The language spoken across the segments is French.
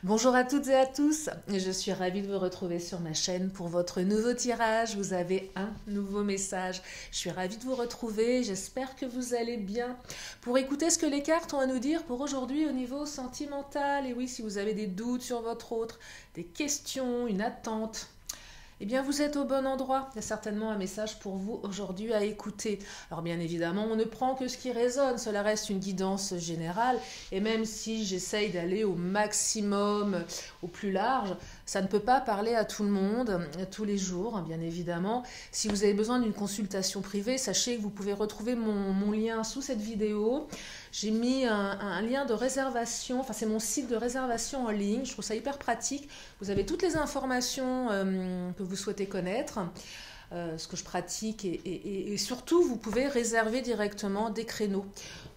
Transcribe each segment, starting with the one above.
Bonjour à toutes et à tous, je suis ravie de vous retrouver sur ma chaîne pour votre nouveau tirage. Vous avez un nouveau message. Je suis ravie de vous retrouver, j'espère que vous allez bien. Pour écouter ce que les cartes ont à nous dire pour aujourd'hui au niveau sentimental, et oui, si vous avez des doutes sur votre autre, des questions, une attente, eh bien, vous êtes au bon endroit. Il y a certainement un message pour vous aujourd'hui à écouter. Alors, bien évidemment, on ne prend que ce qui résonne. Cela reste une guidance générale. Et même si j'essaye d'aller au maximum, au plus large, ça ne peut pas parler à tout le monde, tous les jours, bien évidemment. Si vous avez besoin d'une consultation privée, sachez que vous pouvez retrouver mon lien sous cette vidéo. J'ai mis un lien de réservation, enfin c'est mon site de réservation en ligne, je trouve ça hyper pratique. Vous avez toutes les informations que vous souhaitez connaître, ce que je pratique et surtout vous pouvez réserver directement des créneaux.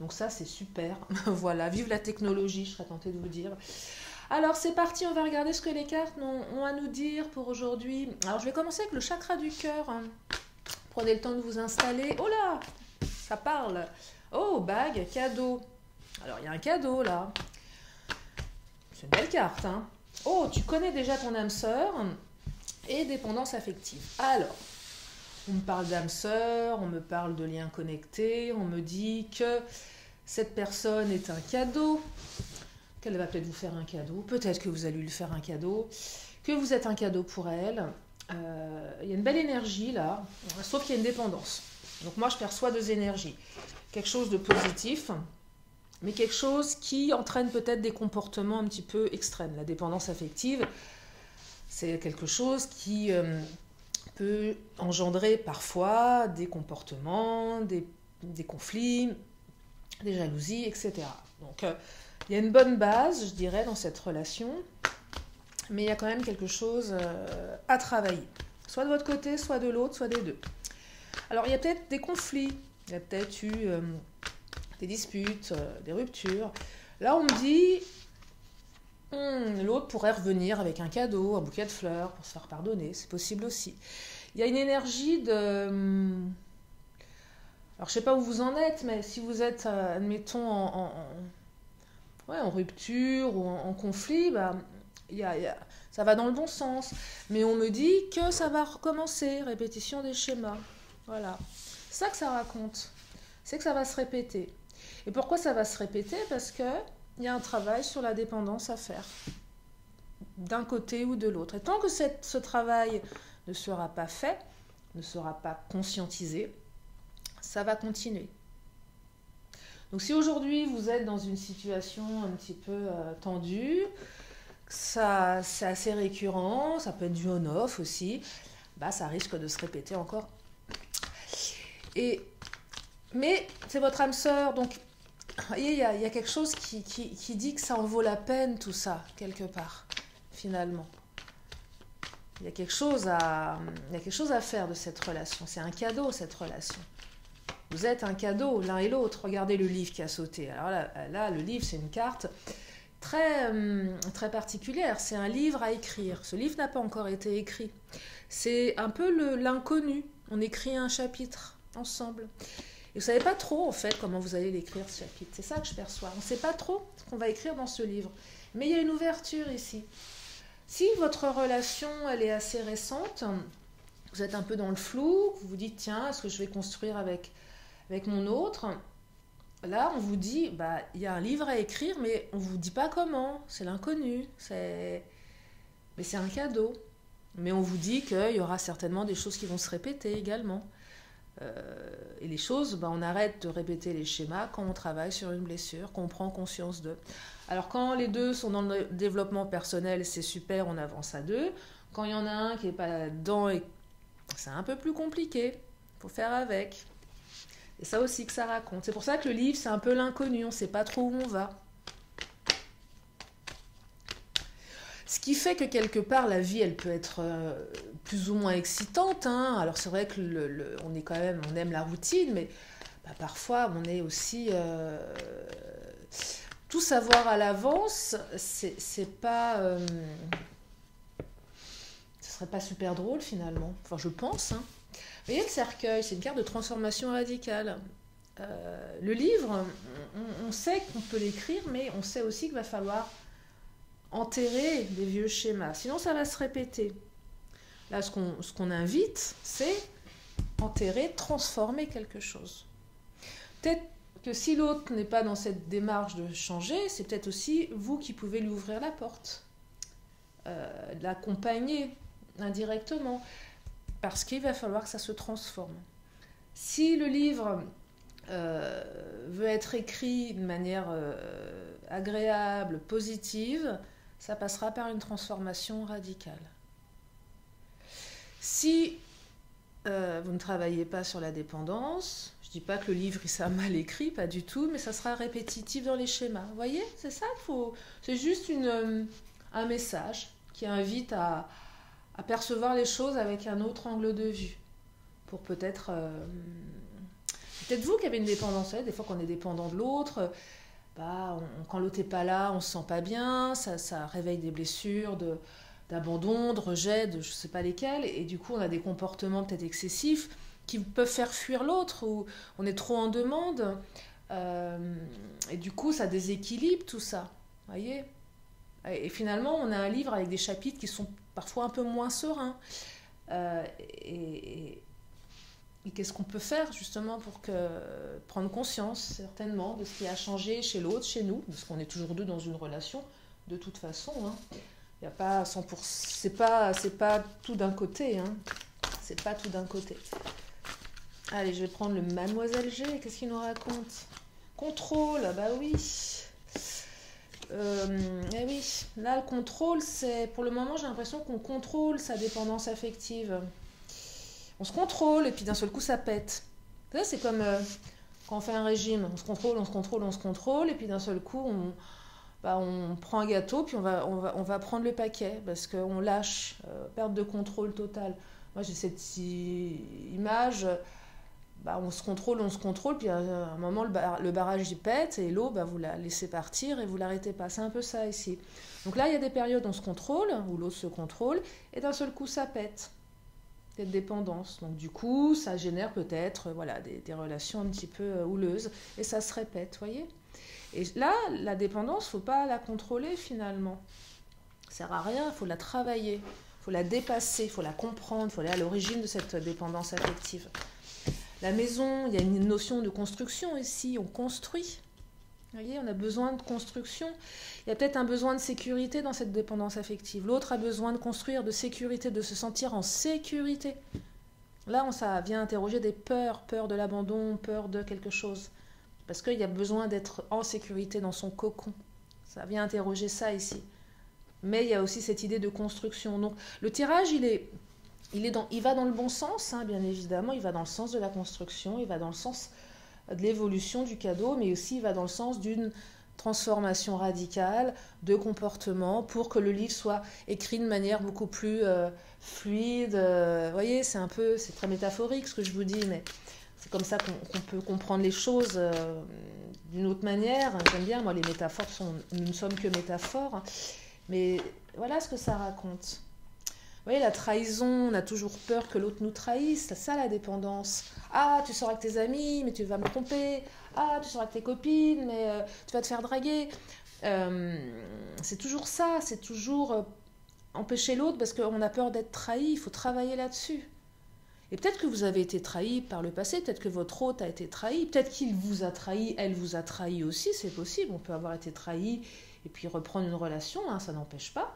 Donc ça c'est super, voilà, vive la technologie, je serais tentée de vous dire. Alors c'est parti, on va regarder ce que les cartes ont à nous dire pour aujourd'hui. Alors je vais commencer avec le chakra du cœur. Prenez le temps de vous installer. Oh là, ça parle. Oh, bague, cadeau. Alors, il y a un cadeau, là. C'est une belle carte, hein. Oh, tu connais déjà ton âme sœur et dépendance affective. Alors, on me parle d'âme sœur, on me parle de liens connectés, on me dit que cette personne est un cadeau, qu'elle va peut-être vous faire un cadeau, peut-être que vous allez lui faire un cadeau, que vous êtes un cadeau pour elle. Il y a une belle énergie, là, sauf qu'il y a une dépendance. Donc moi, je perçois deux énergies. Quelque chose de positif, mais quelque chose qui entraîne peut-être des comportements un petit peu extrêmes. La dépendance affective, c'est quelque chose qui peut engendrer parfois des comportements, des conflits, des jalousies, etc. Donc il y a une bonne base, je dirais, dans cette relation, mais il y a quand même quelque chose à travailler. Soit de votre côté, soit de l'autre, soit des deux. Alors il y a peut-être des conflits. Il y a peut-être eu des disputes, des ruptures. Là, on me dit, l'autre pourrait revenir avec un cadeau, un bouquet de fleurs pour se faire pardonner. C'est possible aussi. Il y a une énergie de... Alors, je ne sais pas où vous en êtes, mais si vous êtes, admettons, en rupture ou en conflit, bah, ça va dans le bon sens. Mais on me dit que ça va recommencer, répétition des schémas. Voilà. C'est ça que ça raconte, c'est que ça va se répéter. Et pourquoi ça va se répéter? Parce qu'il y a un travail sur la dépendance à faire, d'un côté ou de l'autre. Et tant que ce travail ne sera pas fait, ne sera pas conscientisé, ça va continuer. Donc si aujourd'hui vous êtes dans une situation un petit peu tendue, ça, c'est assez récurrent, ça peut être du on-off aussi, bah, ça risque de se répéter encore. Mais c'est votre âme sœur, donc vous voyez, il y a quelque chose qui dit que ça en vaut la peine, tout ça, quelque part, finalement. Il y a quelque chose à faire de cette relation. C'est un cadeau, cette relation. Vous êtes un cadeau, l'un et l'autre. Regardez le livre qui a sauté. Alors là le livre, c'est une carte très, très particulière. C'est un livre à écrire. Ce livre n'a pas encore été écrit. C'est un peu l'inconnu. On écrit un chapitre ensemble. Et vous ne savez pas trop, en fait, comment vous allez l'écrire, ce chapitre. C'est ça que je perçois. On ne sait pas trop ce qu'on va écrire dans ce livre. Mais il y a une ouverture ici. Si votre relation, elle est assez récente, vous êtes un peu dans le flou, vous vous dites, tiens, est-ce que je vais construire avec mon autre? Là, on vous dit, bah, il y a un livre à écrire, mais on ne vous dit pas comment. C'est l'inconnu. Mais c'est un cadeau. Mais on vous dit qu'il y aura certainement des choses qui vont se répéter également. Et les choses, on arrête de répéter les schémas quand on travaille sur une blessure, qu'on prend conscience d'eux. Alors quand les deux sont dans le développement personnel, c'est super, on avance à deux. Quand il y en a un qui n'est pas là-dedans, c'est un peu plus compliqué, il faut faire avec. Et ça aussi que ça raconte. C'est pour ça que le livre, c'est un peu l'inconnu, on ne sait pas trop où on va. Ce qui fait que quelque part, la vie, elle peut être plus ou moins excitante. Hein. Alors c'est vrai que on aime la routine, mais parfois on est aussi... tout savoir à l'avance, c'est pas... ce serait pas super drôle finalement. Enfin, je pense. Hein. Vous voyez le cercueil, c'est une carte de transformation radicale. Le livre, on sait qu'on peut l'écrire, mais on sait aussi qu'il va falloir enterrer des vieux schémas. Sinon, ça va se répéter. Là, ce qu'on invite, c'est enterrer, transformer quelque chose. Peut-être que si l'autre n'est pas dans cette démarche de changer, c'est peut-être aussi vous qui pouvez lui ouvrir la porte, l'accompagner indirectement, parce qu'il va falloir que ça se transforme. Si le livre veut être écrit de manière agréable, positive, ça passera par une transformation radicale. Si vous ne travaillez pas sur la dépendance, je ne dis pas que le livre il sera mal écrit, pas du tout, mais ça sera répétitif dans les schémas. Vous voyez, c'est ça qu'il faut. C'est juste un message qui invite à percevoir les choses avec un autre angle de vue. Pour peut-être vous qui avez une dépendance, des fois qu'on est dépendant de l'autre, quand l'autre n'est pas là, on ne se sent pas bien, ça réveille des blessures d'abandon, de rejet, de je ne sais pas lesquels, et du coup on a des comportements peut-être excessifs qui peuvent faire fuir l'autre, ou on est trop en demande, et du coup ça déséquilibre tout ça, voyez. Et finalement on a un livre avec des chapitres qui sont parfois un peu moins sereins, et qu'est-ce qu'on peut faire justement pour prendre conscience certainement de ce qui a changé chez l'autre, chez nous, parce qu'on est toujours deux dans une relation de toute façon, il n'y a pas 100%, c'est pas tout d'un côté, c'est pas tout d'un côté. Allez, je vais prendre le Mademoiselle G, qu'est-ce qu'il nous raconte? Contrôle, bah oui. Eh oui, là le contrôle, c'est pour le moment j'ai l'impression qu'on contrôle sa dépendance affective. On se contrôle et puis d'un seul coup ça pète. C'est comme quand on fait un régime, on se contrôle et puis d'un seul coup on prend un gâteau puis on va prendre le paquet parce qu'on lâche, perte de contrôle totale. Moi j'ai cette image, on se contrôle puis à un moment le barrage il pète et l'eau vous la laissez partir et vous l'arrêtez pas. C'est un peu ça ici. Donc là il y a des périodes où on se contrôle, où l'autre se contrôle et d'un seul coup ça pète. Cette dépendance. Donc du coup, ça génère peut-être des relations un petit peu houleuses et ça se répète, voyez. Et là, la dépendance, faut pas la contrôler finalement. Ça sert à rien, il faut la travailler, il faut la dépasser, il faut la comprendre, il faut aller à l'origine de cette dépendance affective. La maison, il y a une notion de construction ici, on construit. Vous voyez, on a besoin de construction. Il y a peut-être un besoin de sécurité dans cette dépendance affective. L'autre a besoin de construire, de sécurité, de se sentir en sécurité. Là, ça vient interroger des peurs, peur de l'abandon, peur de quelque chose. Parce qu'il y a besoin d'être en sécurité dans son cocon. Ça vient interroger ça ici. Mais il y a aussi cette idée de construction. Donc, le tirage, il va dans le bon sens, bien évidemment. Il va dans le sens de la construction, il va dans le sens de l'évolution du cadeau, mais aussi il va dans le sens d'une transformation radicale de comportement pour que le livre soit écrit de manière beaucoup plus fluide. Vous voyez, c'est très métaphorique ce que je vous dis, mais c'est comme ça qu'on peut comprendre les choses d'une autre manière. J'aime bien, moi, les métaphores, nous ne sommes que métaphores, mais voilà ce que ça raconte. Vous voyez, la trahison, on a toujours peur que l'autre nous trahisse, c'est ça la dépendance. Ah, tu sors avec tes amis, mais tu vas me tromper. Ah, tu sors avec tes copines, mais tu vas te faire draguer. C'est toujours ça, c'est toujours empêcher l'autre parce qu'on a peur d'être trahi, il faut travailler là-dessus. Et peut-être que vous avez été trahi par le passé, peut-être que votre hôte a été trahi, peut-être qu'il vous a trahi, elle vous a trahi aussi, c'est possible, on peut avoir été trahi et puis reprendre une relation, ça n'empêche pas.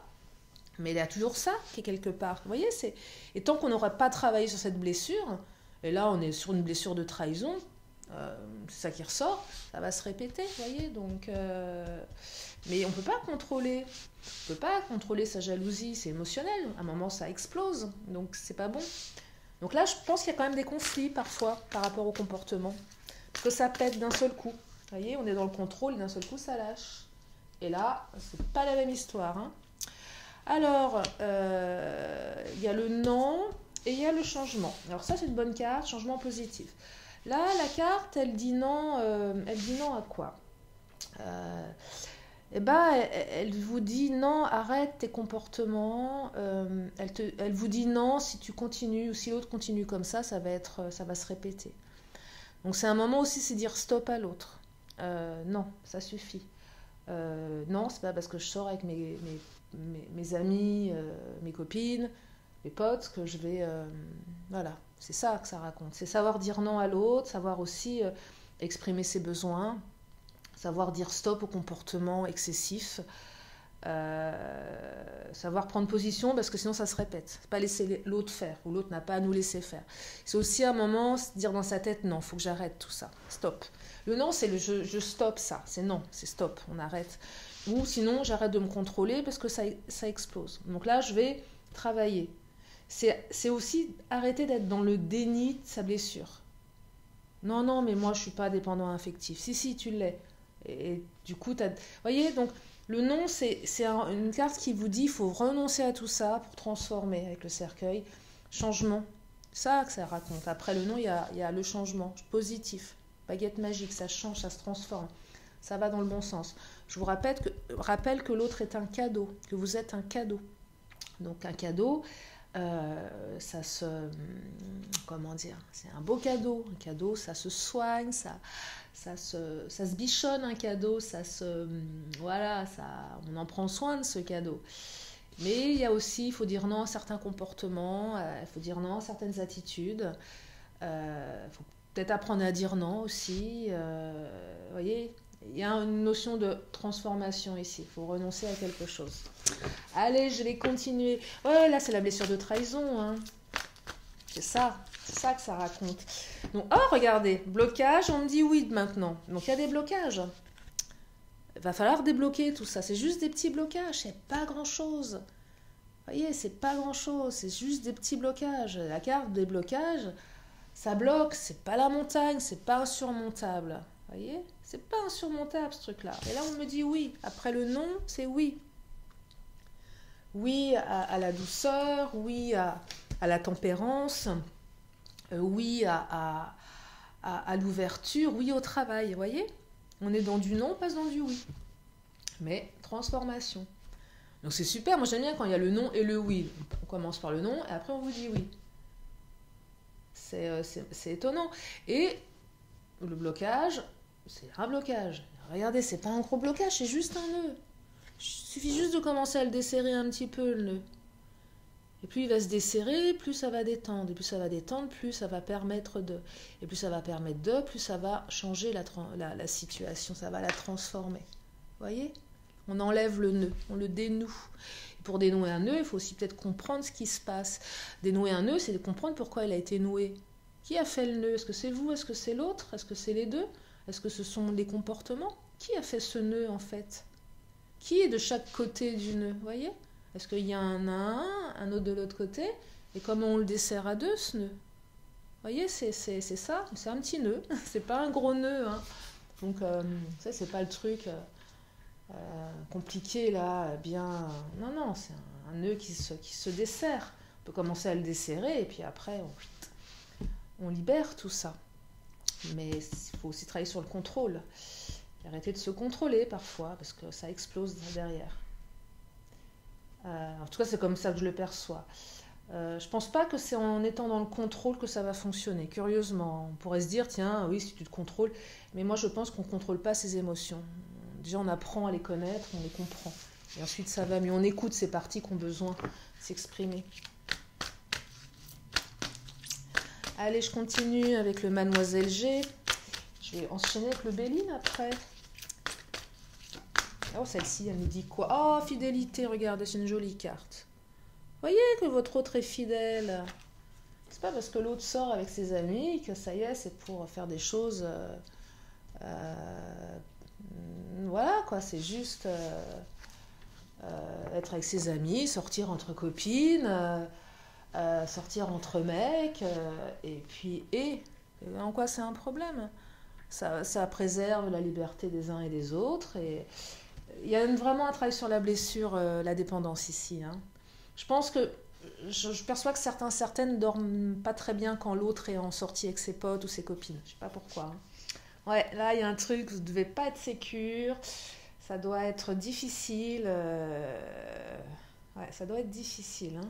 Mais il y a toujours ça qui est quelque part. Vous voyez, et tant qu'on n'aura pas travaillé sur cette blessure, et là on est sur une blessure de trahison, c'est ça qui ressort, ça va se répéter, vous voyez. Donc, mais on ne peut pas contrôler. On peut pas contrôler sa jalousie, c'est émotionnel. À un moment, ça explose, donc c'est pas bon. Donc là, je pense qu'il y a quand même des conflits parfois par rapport au comportement. Parce que ça pète d'un seul coup. Vous voyez, on est dans le contrôle et d'un seul coup, ça lâche. Et là, c'est pas la même histoire, Alors, il y a le non et il y a le changement. Alors ça, c'est une bonne carte, changement positif. Là, la carte, elle dit non à quoi elle vous dit non, arrête tes comportements. Elle vous dit non, si tu continues ou si l'autre continue comme ça va se répéter. Donc c'est un moment aussi, c'est dire stop à l'autre. Non, ça suffit. Non, c'est pas parce que je sors avec mes amis, mes copines, mes potes que je vais... voilà, c'est ça que ça raconte. C'est savoir dire non à l'autre, savoir aussi exprimer ses besoins, savoir dire stop au comportement excessif, savoir prendre position parce que sinon ça se répète. Pas laisser l'autre faire ou l'autre n'a pas à nous laisser faire. C'est aussi un moment se dire dans sa tête non, faut que j'arrête tout ça, stop. Le non c'est le je stoppe ça, c'est non, c'est stop, on arrête. Ou sinon j'arrête de me contrôler parce que ça explose. Donc là je vais travailler. C'est aussi arrêter d'être dans le déni de sa blessure. Non, non, mais moi je suis pas dépendant affectif. Si, tu l'es. Et du coup, vous voyez, donc le non, c'est une carte qui vous dit qu'il faut renoncer à tout ça pour transformer avec le cercueil. Changement. Ça que ça raconte. Après le non, il y a le changement positif. Baguette magique, ça change, ça se transforme. Ça va dans le bon sens. Je vous rappelle que l'autre est un cadeau, que vous êtes un cadeau. Donc un cadeau, ça se... Comment dire? C'est un beau cadeau. Un cadeau, ça se soigne, ça se bichonne un cadeau, voilà, on en prend soin de ce cadeau. Mais il y a aussi, il faut dire non à certains comportements, il faut dire non à certaines attitudes. Il faut peut-être apprendre à dire non aussi. Vous voyez, il y a une notion de transformation ici. Il faut renoncer à quelque chose. Allez, je vais continuer. Ouais, là, c'est la blessure de trahison. Hein. C'est ça que ça raconte. Donc, oh, regardez, blocage, on me dit oui maintenant. Donc, il y a des blocages. Il va falloir débloquer tout ça. C'est juste des petits blocages, c'est pas grand-chose. Vous voyez, c'est pas grand-chose, c'est juste des petits blocages. La carte des blocages, ça bloque, c'est pas la montagne, c'est pas insurmontable. Vous voyez, c'est pas insurmontable ce truc-là. Et là, on me dit oui. Après le non, c'est oui. Oui à la douceur, oui à la tempérance, oui à l'ouverture, oui au travail, vous voyez? On est dans du non, pas dans du oui. Mais transformation. Donc c'est super, moi j'aime bien quand il y a le non et le oui. On commence par le non et après on vous dit oui. C'est étonnant. Et le blocage, c'est un blocage. Regardez, c'est pas un gros blocage, c'est juste un nœud. Il suffit juste de commencer à le desserrer un petit peu, le nœud. Et plus il va se desserrer, plus ça va détendre. Et plus ça va détendre, plus ça va permettre de... Et plus ça va permettre de, plus ça va changer la situation, ça va la transformer. Vous voyez? On enlève le nœud, on le dénoue. Et pour dénouer un nœud, il faut aussi peut-être comprendre ce qui se passe. Dénouer un nœud, c'est de comprendre pourquoi il a été noué. Qui a fait le nœud? Est-ce que c'est vous? Est-ce que c'est l'autre? Est-ce que c'est les deux? Est-ce que ce sont les comportements? Qui a fait ce nœud en fait? Qui est de chaque côté du nœud? Vous voyez? Est-ce qu'il y a un autre de l'autre côté? Et comment on le dessert à deux, ce nœud? Vous voyez, c'est ça. C'est un petit nœud. C'est pas un gros nœud. Hein. Donc, ça, c'est pas le truc compliqué, là, bien... Non, c'est un nœud qui se dessert. On peut commencer à le desserrer, et puis après, on libère tout ça. Mais il faut aussi travailler sur le contrôle. Et arrêter de se contrôler, parfois, parce que ça explose derrière. En tout cas, c'est comme ça que je le perçois. Je pense pas que c'est en étant dans le contrôle que ça va fonctionner. Curieusement, on pourrait se dire, tiens, oui, si tu te contrôles. Mais moi, je pense qu'on ne contrôle pas ses émotions. Déjà, on apprend à les connaître, on les comprend. Et ensuite, ça va mieux. On écoute ces parties qui ont besoin de s'exprimer. Allez, je continue avec le Mademoiselle G. Je vais enchaîner avec le Béline après. Oh, celle-ci, elle nous dit quoi? Oh, fidélité, regardez, c'est une jolie carte. Voyez que votre autre est fidèle. C'est pas parce que l'autre sort avec ses amis que ça y est, c'est pour faire des choses... voilà, quoi, c'est juste être avec ses amis, sortir entre copines, sortir entre mecs, et puis... Et en quoi c'est un problème? Ça préserve la liberté des uns et des autres, et... Il y a vraiment un travail sur la blessure, la dépendance ici. Hein. Je pense que je perçois que certaines dorment pas très bien quand l'autre est en sortie avec ses potes ou ses copines. Je sais pas pourquoi. Hein. Ouais, là il y a un truc, vous ne devez pas être sécure, ça doit être difficile. Ouais, ça doit être difficile. Hein.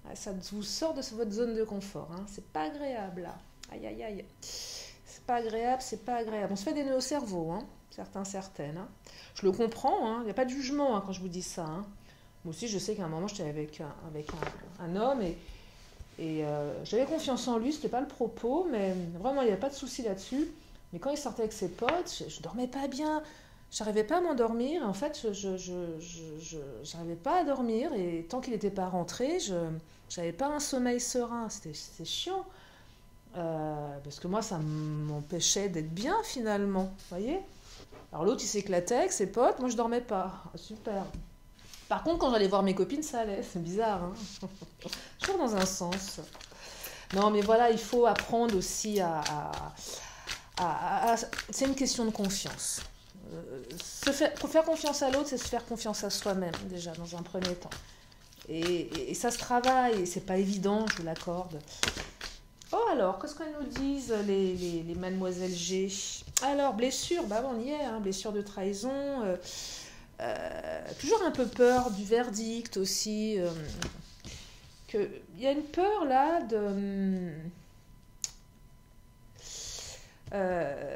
Ouais, ça vous sort de votre zone de confort. Hein. C'est pas agréable là. Aïe aïe aïe. C'est pas agréable, c'est pas agréable. On se fait des nœuds au cerveau. Hein. certains, certaines. Hein. Je le comprends, il n'y a pas de jugement quand je vous dis ça. Hein. Moi aussi, je sais qu'à un moment, j'étais avec un homme et j'avais confiance en lui, c'était pas le propos, mais vraiment, il n'y avait pas de souci là-dessus. Mais quand il sortait avec ses potes, je dormais pas bien. J'arrivais pas à m'endormir. En fait, j'arrivais pas à dormir. Et tant qu'il n'était pas rentré, je n'avais pas un sommeil serein. C'était chiant. Parce que moi, ça m'empêchait d'être bien, finalement. Vous voyez? Alors l'autre, il s'éclatait avec ses potes. Moi, je dormais pas. Super. Par contre, quand j'allais voir mes copines, ça allait. C'est bizarre, hein? Toujours dans un sens. Non, mais voilà, il faut apprendre aussi c'est une question de confiance. Pour faire confiance à l'autre, c'est se faire confiance à soi-même, déjà, dans un premier temps. Et ça se travaille, et c'est pas évident, je vous l'accorde. Oh alors, qu'est-ce qu'elles nous disent, les mademoiselles G? Alors, blessure, bah on y est, hein, blessure de trahison. Toujours un peu peur du verdict aussi. Il y a une peur là de...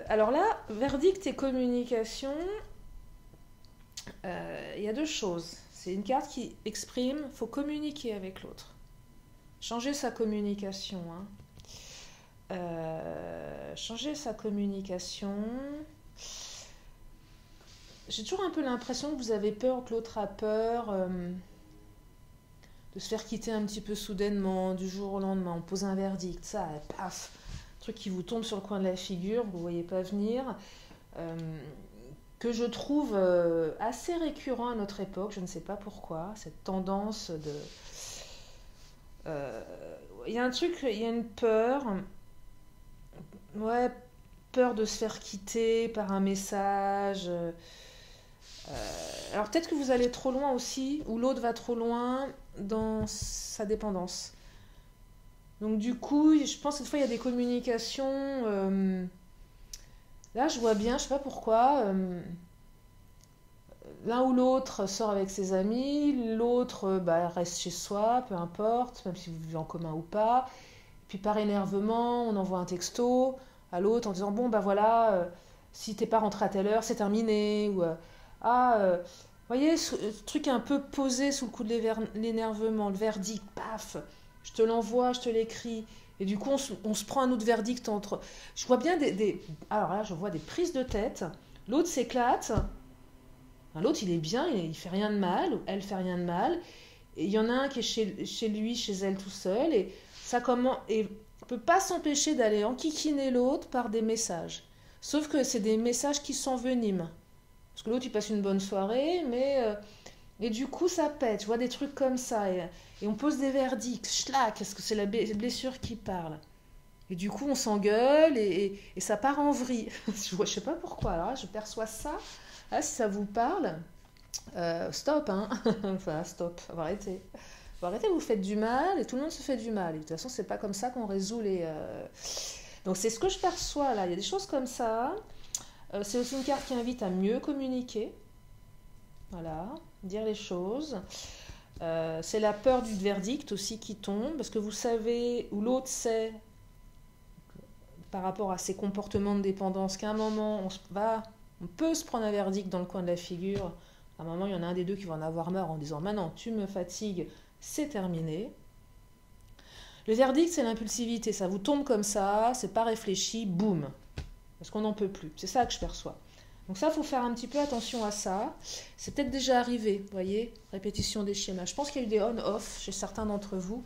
alors là, verdict et communication, il y a deux choses. C'est une carte qui exprime, il faut communiquer avec l'autre. Changer sa communication. Hein. Changer sa communication. J'ai toujours un peu l'impression que vous avez peur, que l'autre a peur de se faire quitter un petit peu soudainement, du jour au lendemain. On pose un verdict, ça, paf, truc qui vous tombe sur le coin de la figure, vous ne voyez pas venir, que je trouve assez récurrent à notre époque, je ne sais pas pourquoi, cette tendance de... Il y a un truc, il y a une peur, ouais, peur de se faire quitter par un message. Alors peut-être que vous allez trop loin aussi, ou l'autre va trop loin dans sa dépendance. Donc du coup, je pense que cette fois, il y a des communications. Là, je vois bien, je sais pas pourquoi, l'un ou l'autre sort avec ses amis, l'autre reste chez soi, peu importe, même si vous vivez en commun ou pas. Puis par énervement, on envoie un texto à l'autre en disant, bon, voilà, si t'es pas rentré à telle heure, c'est terminé. Ou, voyez, ce truc un peu posé sous le coup de l'énervement, le verdict, paf, je te l'envoie, je te l'écris. Et du coup, on se prend un autre verdict entre... Je vois bien alors là, je vois des prises de tête. L'autre s'éclate. Enfin, l'autre, il est bien, il fait rien de mal, ou elle fait rien de mal. Et il y en a un qui est chez lui, chez elle tout seul. Et ça commence... Et on ne peut pas s'empêcher d'aller enquiquiner l'autre par des messages. Sauf que c'est des messages qui s'enveniment. Parce que l'autre, il passe une bonne soirée, mais... Et du coup, ça pète. Je vois des trucs comme ça. Et on pose des verdicts. Schlac, est-ce que c'est la blessure qui parle? Et du coup, on s'engueule et ça part en vrille. Je sais pas pourquoi. Alors là, je perçois ça. Là, si ça vous parle, stop. Hein. Enfin, stop. Faut arrêter. Faut arrêter, vous faites du mal et tout le monde se fait du mal. Et de toute façon, c'est pas comme ça qu'on résout les... Donc, c'est ce que je perçois là. Il y a des choses comme ça. C'est aussi une carte qui invite à mieux communiquer. Voilà, dire les choses. C'est la peur du verdict aussi qui tombe, parce que vous savez, ou l'autre sait, par rapport à ses comportements de dépendance, qu'à un moment, on peut se prendre un verdict dans le coin de la figure. À un moment, il y en a un des deux qui va en avoir marre en disant « Maintenant, tu me fatigues, c'est terminé ». Le verdict, c'est l'impulsivité. Ça vous tombe comme ça, c'est pas réfléchi, boum. Parce qu'on n'en peut plus. C'est ça que je perçois. Donc ça, il faut faire un petit peu attention à ça. C'est peut-être déjà arrivé, vous voyez, répétition des schémas. Je pense qu'il y a eu des on-off chez certains d'entre vous,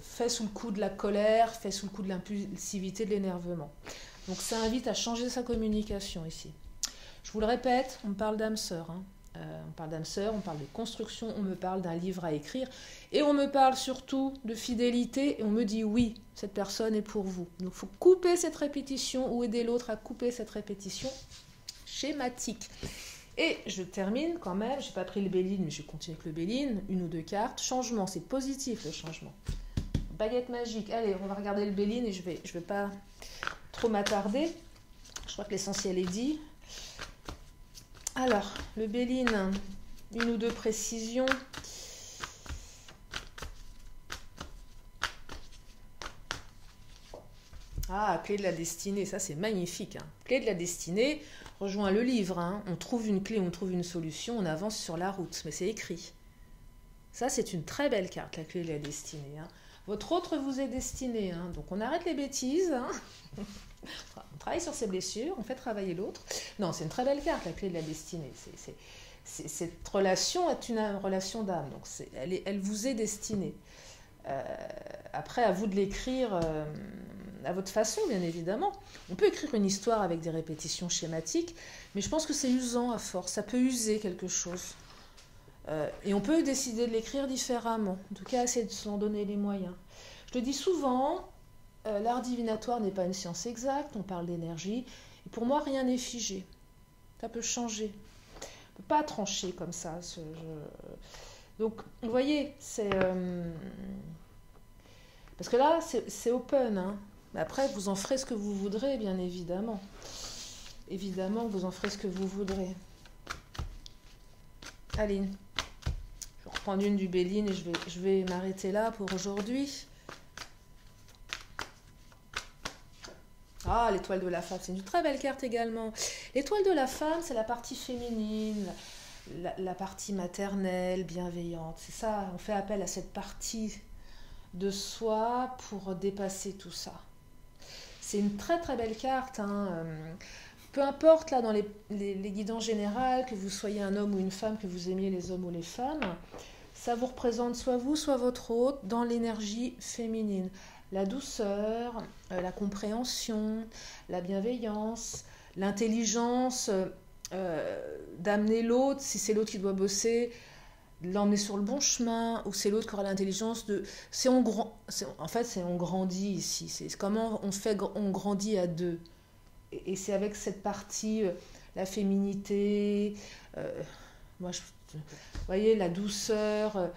fait sous le coup de la colère, fait sous le coup de l'impulsivité, de l'énervement. Donc ça invite à changer sa communication ici. Je vous le répète, on parle d'âme sœur. Hein. On parle d'âme sœur, on parle de construction, on me parle d'un livre à écrire et on me parle surtout de fidélité et on me dit oui, cette personne est pour vous. Donc il faut couper cette répétition ou aider l'autre à couper cette répétition schématique. Et je termine quand même, je n'ai pas pris le Béline mais je continue avec le Béline, une ou deux cartes. Changement, c'est positif le changement. Baguette magique, allez on va regarder le Béline et je vais pas trop m'attarder. Je crois que l'essentiel est dit. Alors, le Béline, une ou deux précisions. Ah, clé de la destinée, ça c'est magnifique. Hein. Clé de la destinée, rejoins le livre. Hein. On trouve une clé, on trouve une solution, on avance sur la route. Mais c'est écrit. Ça, c'est une très belle carte, la clé de la destinée. Hein. Votre autre vous est destiné. Hein. Donc on arrête les bêtises. Hein. On travaille sur ses blessures, on fait travailler l'autre. Non, c'est une très belle carte, la clé de la destinée. Cette relation est une relation d'âme. Donc elle vous est destinée. Après, à vous de l'écrire à votre façon, bien évidemment. On peut écrire une histoire avec des répétitions schématiques, mais je pense que c'est usant à force. Ça peut user quelque chose. Et on peut décider de l'écrire différemment. En tout cas, essayer de s'en donner les moyens. Je le dis souvent, l'art divinatoire n'est pas une science exacte, on parle d'énergie. Et pour moi, rien n'est figé. Ça peut changer. On ne peut pas trancher comme ça. Donc, vous voyez, c'est... Parce que là, c'est open. Hein. Mais après, vous en ferez ce que vous voudrez, bien évidemment. Évidemment, vous en ferez ce que vous voudrez. Allez, je vais reprendre une du Béline et je vais m'arrêter là pour aujourd'hui. Ah, l'étoile de la femme, c'est une très belle carte également. L'étoile de la femme, c'est la partie féminine, la partie maternelle, bienveillante. C'est ça, on fait appel à cette partie de soi pour dépasser tout ça. C'est une très très belle carte. Hein. Peu importe là dans les guidances générales, que vous soyez un homme ou une femme, que vous aimiez les hommes ou les femmes, ça vous représente soit vous, soit votre hôte dans l'énergie féminine. La douceur, la compréhension, la bienveillance, l'intelligence d'amener l'autre, si c'est l'autre qui doit bosser, de l'emmener sur le bon chemin, ou c'est l'autre qui aura l'intelligence de... En fait, c'est on grandit ici. C'est comment on grandit à deux. Et c'est avec cette partie, la féminité, vous voyez, la douceur,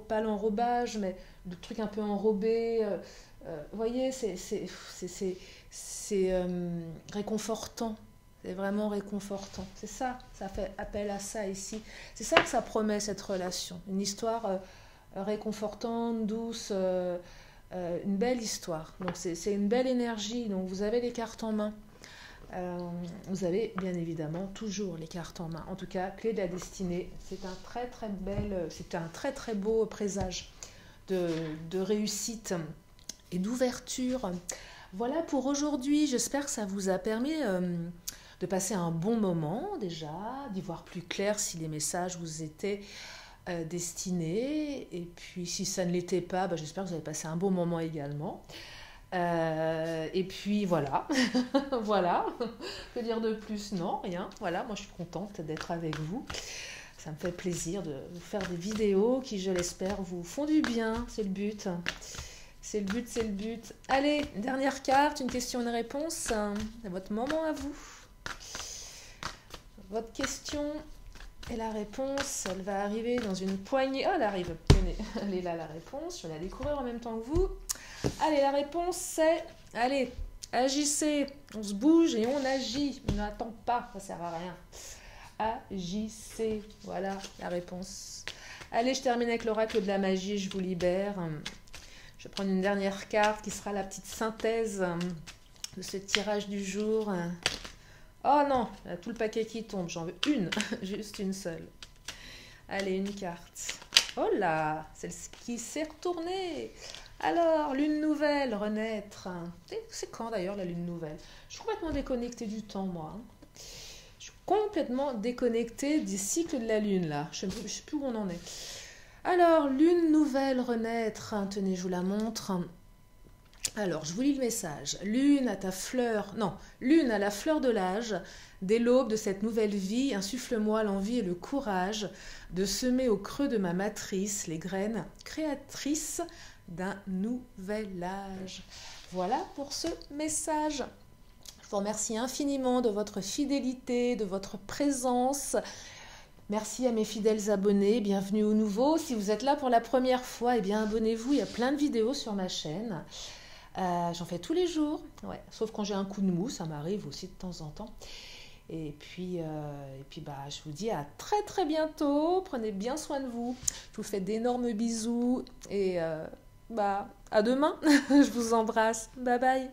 pas l'enrobage, mais le truc un peu enrobé. Vous voyez, c'est réconfortant. C'est vraiment réconfortant. C'est ça, ça fait appel à ça ici. C'est ça que ça promet, cette relation. Une histoire réconfortante, douce, une belle histoire. Donc c'est une belle énergie. Donc vous avez les cartes en main. Vous avez bien évidemment toujours les cartes en main. En tout cas, clé de la destinée, c'est un très très beau présage de réussite et d'ouverture. Voilà pour aujourd'hui. J'espère que ça vous a permis de passer un bon moment déjà, d'y voir plus clair si les messages vous étaient destinés. Et puis si ça ne l'était pas, j'espère que vous avez passé un bon moment également. Et puis voilà, voilà, que dire de plus? Non, rien, voilà, moi je suis contente d'être avec vous, ça me fait plaisir de vous faire des vidéos qui, je l'espère, vous font du bien, c'est le but, c'est le but, c'est le but. Allez, dernière carte, une question, une réponse, c'est votre moment à vous, votre question et la réponse, elle va arriver dans une poignée, oh elle arrive, tenez, elle est là la réponse, je vais la découvrir en même temps que vous. Allez, la réponse c'est, allez, agissez, on se bouge et on agit, on n'attend pas, ça sert à rien. Agissez, voilà la réponse. Allez, je termine avec l'oracle de la magie, je vous libère. Je vais prendre une dernière carte qui sera la petite synthèse de ce tirage du jour. Oh non, il y a tout le paquet qui tombe, j'en veux une, juste une seule. Allez, une carte. Oh là, celle qui s'est retournée. Alors, lune nouvelle, renaître. C'est quand d'ailleurs la lune nouvelle? Je suis complètement déconnectée du temps, moi. Je suis complètement déconnectée des cycles de la lune, là. Je ne sais plus où on en est. Alors, lune nouvelle, renaître. Tenez, je vous la montre. Alors, je vous lis le message. Lune à ta fleur... Non, lune à la fleur de l'âge. Dès l'aube de cette nouvelle vie, insuffle-moi l'envie et le courage de semer au creux de ma matrice les graines créatrices d'un nouvel âge. Voilà pour ce message. Je vous remercie infiniment de votre fidélité, de votre présence. Merci à mes fidèles abonnés, bienvenue aux nouveaux. Si vous êtes là pour la première fois, eh bien abonnez-vous, il y a plein de vidéos sur ma chaîne. J'en fais tous les jours, ouais, sauf quand j'ai un coup de mou, ça m'arrive aussi de temps en temps. Et puis je vous dis à très très bientôt, prenez bien soin de vous. Je vous fais d'énormes bisous et À demain, je vous embrasse. Bye bye.